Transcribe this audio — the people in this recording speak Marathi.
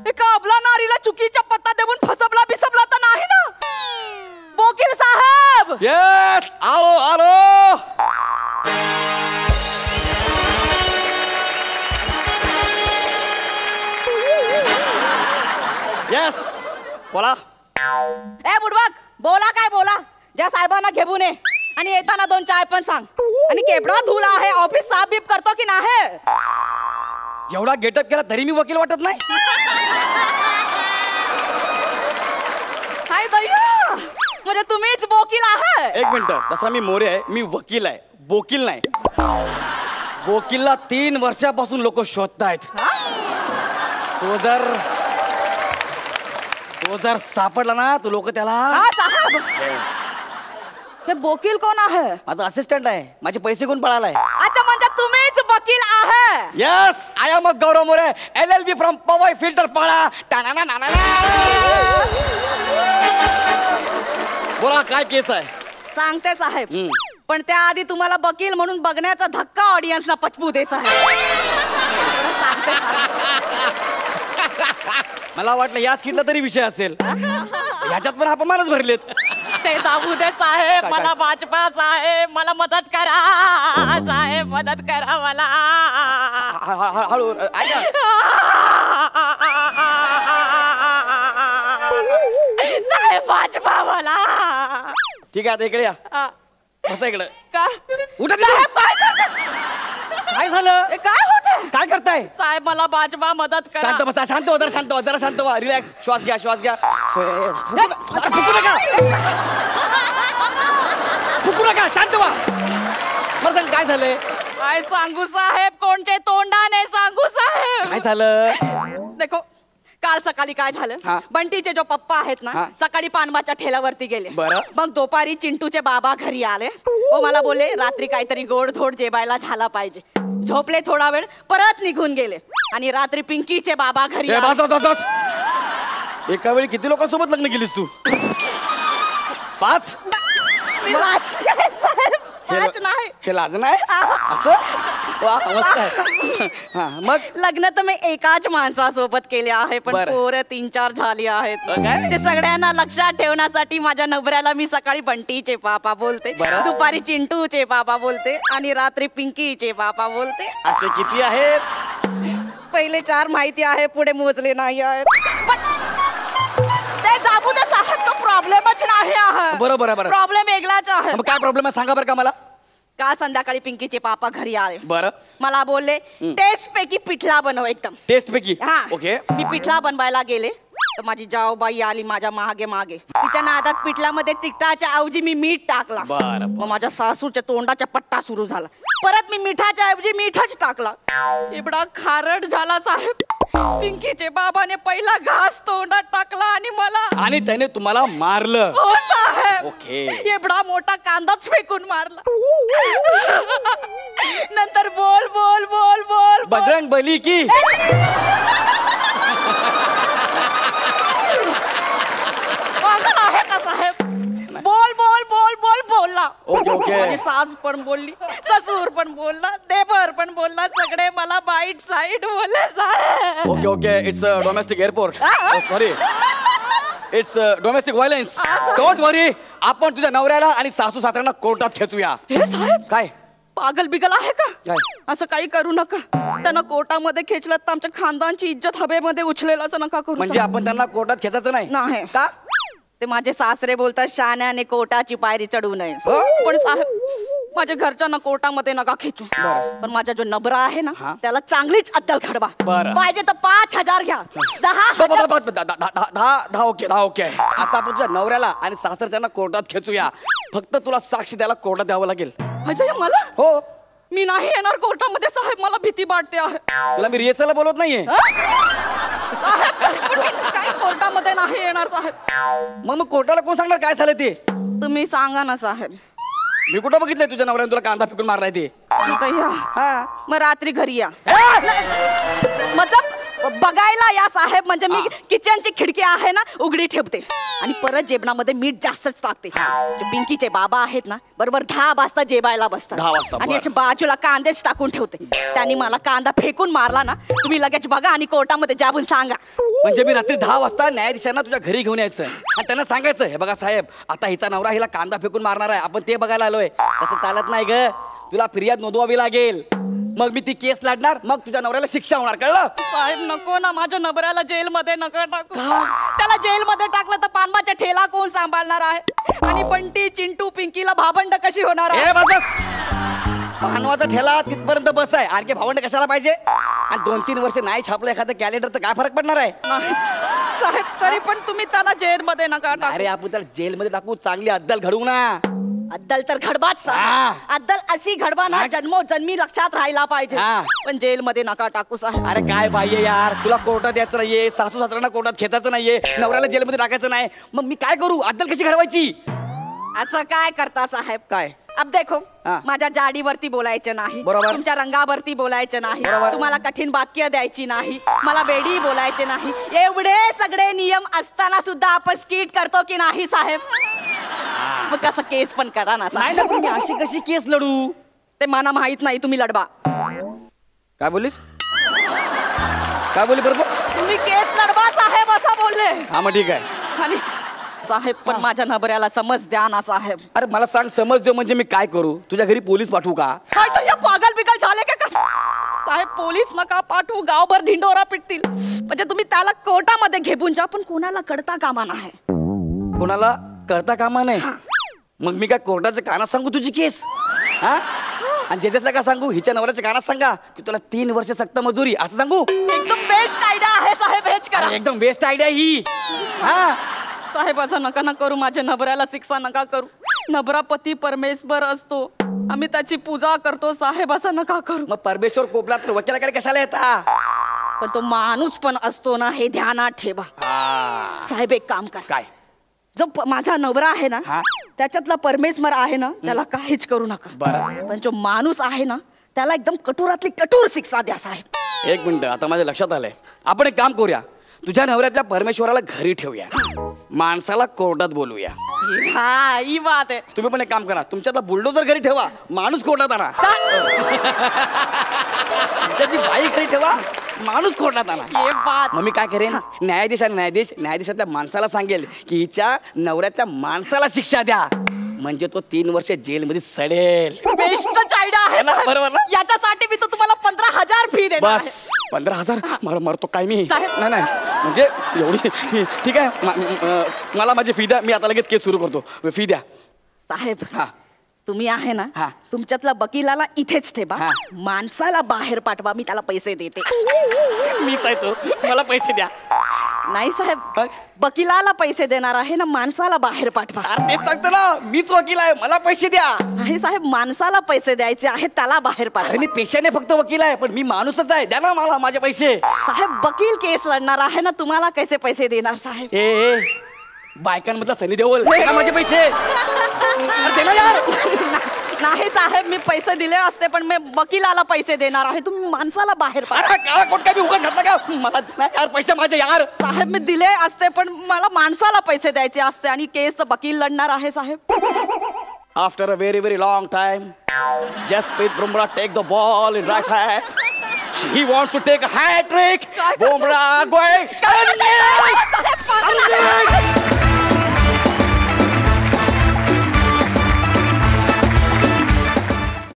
एका अबला नारीला चुकीचा पत्ता देऊन फसवला बिसवला तर नाही ना वकील साहेब? येस, आलो आलो. येस, बोला. ए बुडबक, बोला काय बोला. ज्या साहेबांना घेऊन ये आणि येताना 2 चाय पण सांग. आणि केवढा धुला आहे, ऑफिस साफ बीप करतो की नाही? एवढा गेटअप केला तरी मी वकील वाटत नाही. हाय दया, म्हणजे तुम्हीच वकील आहे? एक मिनिट, तसा मी मोरे आहे, मी वकील आहे, बोकील नाही. बोकीलला 3 वर्षापासून लोक शोधतायत. तो जर सापडला ना तो लोक त्याला. हा साहेब, हे वकील कोण आहे? माझा असिस्टंट आहे. माझे पैसे कोण पळालाय? अच्छा, म्हणजे तुम्हीच वकील आहे? Yes, I am Gaurav More, LLB from Powai filter Pada. बोला, काय केस आहे? सांगते साहेब, पण त्याआधी तुम्हाला वकील म्हणून बघण्याचा धक्का ऑडियन्सना पचवू दे साहेब. सांगते साहेब. मला वाटलं या स्किटला तरी विषय असेल. ह्याच्यात पण अपमानच भरलेत. ते जाऊ दे साहेब, मला भाजपा साहेब, मला मदत करा साहेब, मदत करा मला. हळू ऐका. साहेब भाजपा मला. ठीक आहे, आता इकडे या. कसं इकडं का उठा. साहेब काय करताय? काय झालं? काय होतंय? काय करताय? साहेब मला भाजपा मदत करा. शांत बसा, शांत व्हा, जरा शांत व्हा. रिलॅक्स, श्वास घ्या, श्वास घ्या. फुकू नका, फुकू नका, शांत व्हा. मला सांग, काय झालंय? काय सांगू साहेब, कोणते तोंडाने सांगू साहेब? काय झालं? देखो, काल सकाळी काय झालं, बंटीचे जो पप्पा आहेत ना, सकाळी पानवाच्या ठेल्यावरती गेले. मग दुपारी चिंटूचे बाबा घरी आले. वो मला बोलले रात्री काहीतरी गोडधोड जेवायला झाला पाहिजे. झोपले थोडा वेळ, परत निघून गेले. आणि रात्री पिंकीचे बाबा घरी आले. एका वेळी किती लोकांसोबत लग्न केलीस तू? 5? नाही, हे लाज नाही असं. मग लग्न तर मी एकाच माणसासोबत केले आहे, पण पोरं 3-4 झाली आहेत. ते सगळ्यांना लक्षात ठेवण्यासाठी माझ्या नवऱ्याला मी सकाळी बंटीचे पापा बोलते, दुपारी चिंटूचे पापा बोलते आणि रात्री पिंकीचे पापा बोलते. असे किती आहेत? पहिले 4 माहिती आहे, पुढे मोजले नाही आहेत. ते जाबू दे साहेब, तो प्रॉब्लेमच नाही आहे. बरोबर आहे. प्रॉब्लेम वेगळाच आहे. काय प्रॉब्लेम आहे सांगा बरं का मला. काल संध्याकाळी पिंकीचे पापा घरी आले. बरं. मला बोलले टेस्ट पैकी पिठला बनव. एकदम टेस्ट पैकी? हा. ओके. मी पिठला बनवायला गेले तर माझी जाऊबाई आली माझ्या मागे मागे. तिच्या नादात पिठल्यामध्ये तिखटाच्या ऐवजी मी मीठ टाकला. मग माझ्या सासूच्या तोंडाचा पट्टा सुरू झाला. परत मी मिठाच्या ऐवजी मीठच टाकला. एवढा खारट झाला साहेब. पिंकीचे बाबाने पहिला घास तोंडात टाकला आणि मला, आणि त्याने तुम्हाला मारलं? हो साहेब. ओके. एवढा मोठा कांदाच फेकून मारला. नंतर बोल बोल बोल बोल बजरंग बली की. पागल आहे का साहेब? बोल बोल बोल बोल बोलला. Okay okay. माझी सास पण बोलली, ससूर पण बोलला, देवर पण बोलला, सगळे मला बाईट साईड बोलले साहेब. Okay okay. It's a domestic airport. Sorry, it's domestic violence. Don't worry, आपण तुझ्या नवऱ्याला आणि सासू सासऱ्यांना कोर्टात खेचूया. हे साहेब काय पागल बिगल आहे का? असं काही करू नका. त्यांना कोर्टामध्ये खेचलं तर आमच्या खानदानची इज्जत हवेमध्ये उचलेल, असं नका करू. म्हणजे आपण त्यांना कोर्टात खेचायचं नाही? नाही. का? ते माझे सासरे बोलतात शाण्याने कोर्टाची पायरी चढू नये. पण साहेब माझ्या घरच्यांना कोर्टामध्ये नका खेचू. पण माझा जो नबरा आहे ना, त्याला चांगलीच अद्दल खडवा. पाहिजे तर 5,000 घ्या. 10 ओके. आता आपण तुझ्या नवऱ्याला आणि सासरच्यांना कोर्टात खेचूया. फक्त तुला साक्षी द्यायला कोर्टात द्यावं लागेल. मला? हो. मी नाही येणार कोर्टामध्ये साहेब, मला भीती वाटते आहे. तुला मी रिहर्सलला बोलत नाहीये काय कोर्टामध्ये नाही येणार साहेब. मग कोर्टाला कोण सांगणार काय झालं ते? तुम्ही सांगा ना साहेब. मी कुठं बघितलंय तुझ्या नवऱ्याने तुला कांदा फेकून मारलाय ते? मग रात्री घरी या. मतलब बघायला या साहेब, म्हणजे मी किचनची खिडकी आहे ना उघडी ठेवते आणि परत जेवणामध्ये मीठ जास्तच टाकते. जे पिंकीचे बाबा आहेत ना, बरोबर 10 वाजता जेवायला बसतात 10 वाजता, आणि अशा बाजूला कांदेच टाकून ठेवते. त्यांनी मला कांदा फेकून मारला ना, तुम्ही लगेच बघा आणि कोर्टामध्ये जाऊन सांगा. म्हणजे मी रात्री 10 वाजता न्यायाधीशांना तुझ्या घरी घेऊन यायचं आणि त्यांना सांगायचं, हे बघा साहेब, आता हिचा नवरा हिला कांदा फेकून मारणार आहे, आपण ते बघायला आलोय. तसं चालत नाही ग, तुला फिर्याद नोंदवावी लागेल. मग मी ती केस लढणार, मग तुझ्या नवऱ्याला शिक्षा होणार, कळलं? साहेब नको ना, माझ्या नवऱ्याला जेलमध्ये नका टाकू. त्याला जेलमध्ये टाकलं तर पानबाचा ठेला कोण सांभाळणार आहे? आणि बंटी, चिंटू, पिंकीला भाबंड कशी होणार आहे? बस बस, पानवाचा ठेला तिथपर्यंत बस आहे, आणखी भावंड कशाला पाहिजे? आणि 2-3 वर्ष नाही छापलं एखादं कॅलेंडर तर काय फरक पडणार आहे? साहेब तरी पण तुम्ही त्याला जेलमध्ये नका टाकू. अरे आपण त्याला जेलमध्ये टाकू, चांगली अद्दल घडवू ना. अद्दल तर घडवाच साहेब. अद्दल अशी घडवा ना जन्मोजन्मी लक्षात राहायला पाहिजे. पण जेलमध्ये नका टाकू साहेब. अरे काय बाह्य यार, तुला कोर्टात द्यायचं नाहीये, सासू सासऱ्यांना कोर्टात खेचायचं नाहीये, नवऱ्याला जेलमध्ये टाकायचं नाही, मग मी काय करू? अद्दल कशी घडवायची? असं काय करता साहेब? काय? अब देखो, माझ्या जाडीवरती बोलायचं नाही, बरोबर. तुमच्या रंगावरती बोलायचं नाही, बरोबर. तुम्हाला कठीण वाक्य द्यायची नाही, मला वेडी बोलायचे नाही. एवढे सगळे नियम असताना सुद्धा आपण स्किट करतो की नाही साहेब? मग कसं केस पण करा ना नाही ना, पण मी अशी कशी केस लढू? ते मला माहित नाही, तुम्ही लढवा. काय बोलीस? काय बोली बरोबर? तुम्ही केस लढवा साहेब असं बोलले. हा मग ठीक आहे. आणि साहेब पण माझ्या नबऱ्याला समज द्या ना साहेब. अरे मला सांग, समज देऊ म्हणजे मी काय करू? तुझ्या घरी पोलीस पाठवू का? काय तर या पागल बिगल झाले का कस? साहेब पोलीस नका पाठवू, गावभर ढिंडोरा पिटतील. म्हणजे तुम्ही त्याला कोर्टामध्ये घेऊन जा, पण कोणाला कळता कामा नाही. कोणाला कळता कामा नाही? मग मी काय कोर्टाच्या कानात सांगू तुझी केस? हा? आणि ज्याच्यातला का सांगू? हिच्या नवऱ्याच्या कानात सांगा की तुला 3 वर्ष सक्त मजुरी, असं सांगू? एकदम बेस्ट आयडिया आहे साहेब, हेच करा. एकदम बेस्ट आयडिया ही. हा साहेब असं नका ना करू, माझ्या नबऱ्याला शिक्षा नका करू. नबरा पती परमेश्वर असतो, आम्ही त्याची पूजा करतो साहेब, असं नका करू. मग परमेश्वर कोपला तर वकिलाकडे कशाला येता? पण तो माणूस पण असतो ना, हे ध्यानात ठेवा. साहेब एक काम कर, काय? जो माझा नवरा आहे ना, त्याच्यातला परमेश्वर आहे ना, त्याला काहीच करू नका. बरं. पण जो माणूस आहे ना, त्याला एकदम कठोरातली कठोर शिक्षा द्या साहेब. 1 मिनिट, आता माझ्या लक्षात आलंय. आपण एक काम करूया, तुझ्या नवऱ्यातल्या परमेश्वराला घरी ठेवूया, माणसाला कोर्टात बोलूया. हा ही बात आहे. तुम्ही पण एक काम करा, तुमच्यातला बुलडोजर घरी ठेवा, माणूस कोर्टात आणा. तुमच्यातली बाई घरी ठेवा, माणूस कोर्टात आणा. हे बात. मग मी काय करेन, न्यायाधीशातल्या माणसाला सांगेल की हिच्या नवऱ्यातल्या माणसाला शिक्षा द्या, म्हणजे तो 3 वर्ष जेलमध्ये सडेल. बेस्टच आयडिया आहे ना, बरोबर ना? याच्यासाठी मी तर तुम्हाला 15,000 फी देणार आहे. बस 15,000 मरतो काय मी? साहेब. नाही म्हणजे एवढी ठीक आहे, मला माझी फी द्या, मी आता लगेच केस सुरू करतो. फी द्या साहेब. हा. तुम्ही आहे ना, हा. तुमच्यातला वकिलाला इथेच ठेवा, हा. माणसाला बाहेर पाठवा, मी त्याला पैसे देते. मीच आहे तो, मला पैसे द्या. नाही साहेब, वकिलाला पैसे देणार आहे ना, माणसाला बाहेर पाठवा. अरे तेच सांगतो ना, मीच वकील आहे, मला पैसे द्या. नाही साहेब, माणसाला पैसे द्यायचे आहेत, त्याला बाहेर अरे पाठवा. मी पेशाने फक्त वकील आहे, पण मी माणूसच आहे, द्या ना मला माझे पैसे. साहेब वकील केस लढणार आहे ना, तुम्हाला कैसे पैसे देणार साहेब? ए बायकांमधला सनी देओल, दे ना माझे पैसे. अरे दे ना यार. नाही साहेब, मी पैसे दिले असते, पण मी वकिलाला पैसे देणार आहे, तुम्ही माणसाला बाहेर पाठवा. अरे काळा कोट काय मी उगाच घातला का? मला नाही यार, पैसे माझे यार. साहेब मी दिले असते, पण मला माणसाला पैसे द्यायचे असते, आणि केस तर वकील लढणार आहे साहेब. After a very long time, Jasprit Bumrah take the ball in right hand. He wants to take a hat trick. Bumrah going.